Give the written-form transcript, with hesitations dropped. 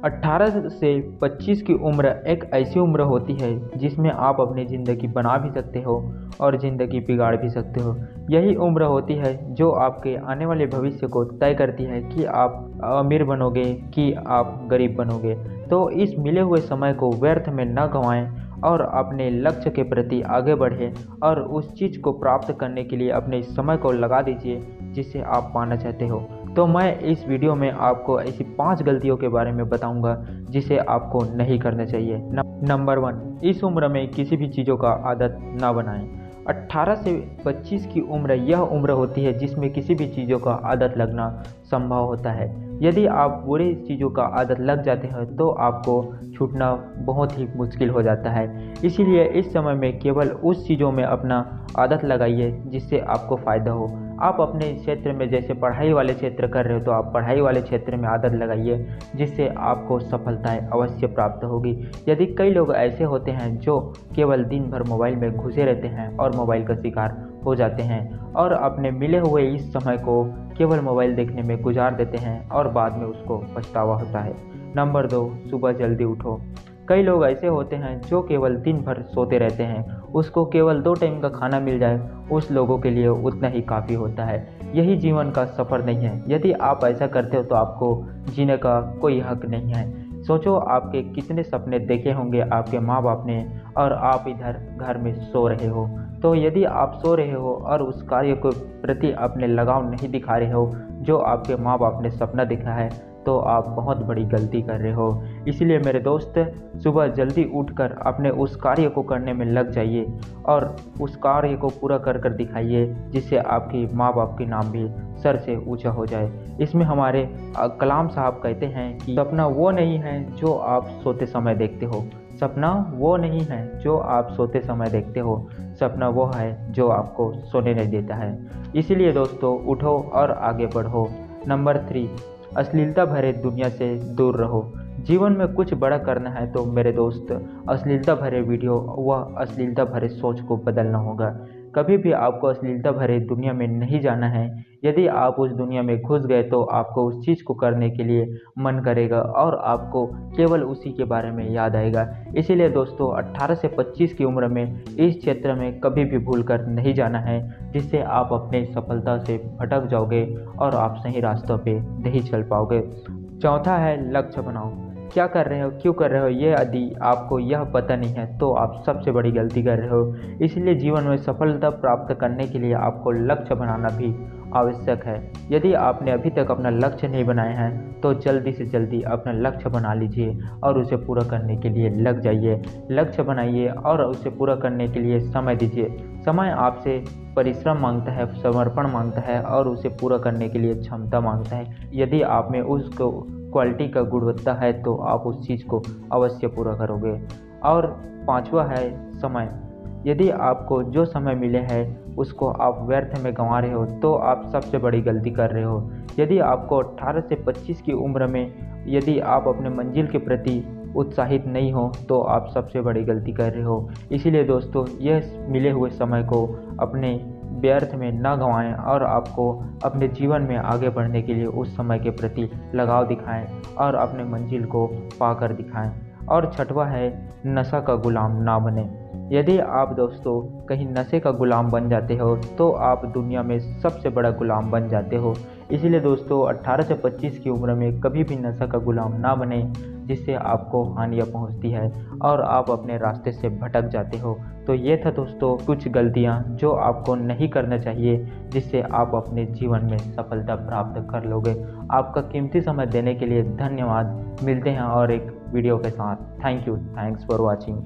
18 से 25 की उम्र एक ऐसी उम्र होती है जिसमें आप अपनी ज़िंदगी बना भी सकते हो और ज़िंदगी बिगाड़ भी सकते हो। यही उम्र होती है जो आपके आने वाले भविष्य को तय करती है कि आप अमीर बनोगे कि आप गरीब बनोगे। तो इस मिले हुए समय को व्यर्थ में न गंवाएं और अपने लक्ष्य के प्रति आगे बढ़ें और उस चीज़ को प्राप्त करने के लिए अपने समय को लगा दीजिए जिसे आप पाना चाहते हो। तो मैं इस वीडियो में आपको ऐसी 5 गलतियों के बारे में बताऊंगा जिसे आपको नहीं करना चाहिए। नंबर 1, इस उम्र में किसी भी चीज़ों का आदत ना बनाएं। 18 से 25 की उम्र यह उम्र होती है जिसमें किसी भी चीज़ों का आदत लगना संभव होता है। यदि आप बुरी चीज़ों का आदत लग जाते हैं तो आपको छूटना बहुत ही मुश्किल हो जाता है। इसीलिए इस समय में केवल उस चीज़ों में अपना आदत लगाइए जिससे आपको फ़ायदा हो। आप अपने क्षेत्र में जैसे पढ़ाई वाले क्षेत्र कर रहे हो तो आप पढ़ाई वाले क्षेत्र में आदत लगाइए जिससे आपको सफलताएं अवश्य प्राप्त होगी। यदि कई लोग ऐसे होते हैं जो केवल दिन भर मोबाइल में घुसे रहते हैं और मोबाइल का शिकार हो जाते हैं और अपने मिले हुए इस समय को केवल मोबाइल देखने में गुजार देते हैं और बाद में उसको पछतावा होता है। नंबर 2, सुबह जल्दी उठो। कई लोग ऐसे होते हैं जो केवल दिन भर सोते रहते हैं, उसको केवल 2 टाइम का खाना मिल जाए उस लोगों के लिए उतना ही काफ़ी होता है। यही जीवन का सफ़र नहीं है। यदि आप ऐसा करते हो तो आपको जीने का कोई हक नहीं है। सोचो आपके कितने सपने देखे होंगे आपके माँ बाप ने और आप इधर घर में सो रहे हो। तो यदि आप सो रहे हो और उस कार्य के प्रति अपने लगाव नहीं दिखा रहे हो जो आपके माँ बाप ने सपना देखा है तो आप बहुत बड़ी गलती कर रहे हो। इसलिए मेरे दोस्त, सुबह जल्दी उठकर अपने उस कार्य को करने में लग जाइए और उस कार्य को पूरा कर दिखाइए जिससे आपकी माँ बाप के नाम भी सर से ऊंचा हो जाए। इसमें हमारे कलाम साहब कहते हैं कि सपना वो नहीं है जो आप सोते समय देखते हो, सपना वो नहीं है जो आप सोते समय देखते हो, सपना वो है जो आपको सोने नहीं देता है। इसीलिए दोस्तों, उठो और आगे बढ़ो। नंबर 3, अश्लीलता भरे दुनिया से दूर रहो। जीवन में कुछ बड़ा करना है तो मेरे दोस्त, अश्लीलता भरे वीडियो व अश्लीलता भरे सोच को बदलना होगा। कभी भी आपको अश्लीलता भरे दुनिया में नहीं जाना है। यदि आप उस दुनिया में घुस गए तो आपको उस चीज़ को करने के लिए मन करेगा और आपको केवल उसी के बारे में याद आएगा। इसीलिए दोस्तों, 18 से 25 की उम्र में इस क्षेत्र में कभी भी भूल कर नहीं जाना है जिससे आप अपने सफलता से भटक जाओगे और आप सही रास्तों पे नहीं चल पाओगे। चौथा है, लक्ष्य बनाओ। क्या कर रहे हो, क्यों कर रहे हो, ये यदि आपको यह पता नहीं है तो आप सबसे बड़ी गलती कर रहे हो। इसलिए जीवन में सफलता प्राप्त करने के लिए आपको लक्ष्य बनाना भी आवश्यक है। यदि आपने अभी तक अपना लक्ष्य नहीं बनाया है तो जल्दी से जल्दी अपना लक्ष्य बना लीजिए और उसे पूरा करने के लिए लग जाइए। लक्ष्य बनाइए और उसे पूरा करने के लिए समय दीजिए। समय आपसे परिश्रम मांगता है, समर्पण मांगता है और उसे पूरा करने के लिए क्षमता मांगता है। यदि आप में उसको क्वालिटी का गुणवत्ता है तो आप उस चीज़ को अवश्य पूरा करोगे। और 5वां है, समय। यदि आपको जो समय मिले है उसको आप व्यर्थ में गंवा रहे हो तो आप सबसे बड़ी गलती कर रहे हो। यदि आपको 18 से 25 की उम्र में यदि आप अपने मंजिल के प्रति उत्साहित नहीं हो तो आप सबसे बड़ी गलती कर रहे हो। इसीलिए दोस्तों, यह मिले हुए समय को अपने व्यर्थ में न गंवाएं और आपको अपने जीवन में आगे बढ़ने के लिए उस समय के प्रति लगाव दिखाएं और अपने मंजिल को पाकर दिखाएं। और 6वां है, नशा का गुलाम ना बने। यदि आप दोस्तों कहीं नशे का गुलाम बन जाते हो तो आप दुनिया में सबसे बड़ा गुलाम बन जाते हो। इसीलिए दोस्तों, 18 से 25 की उम्र में कभी भी नशा का गुलाम ना बने जिससे आपको हानियाँ पहुंचती है और आप अपने रास्ते से भटक जाते हो। तो ये था दोस्तों कुछ गलतियां जो आपको नहीं करना चाहिए जिससे आप अपने जीवन में सफलता प्राप्त कर लोगे। आपका कीमती समय देने के लिए धन्यवाद। मिलते हैं और एक वीडियो के साथ। Thank you, thanks for watching.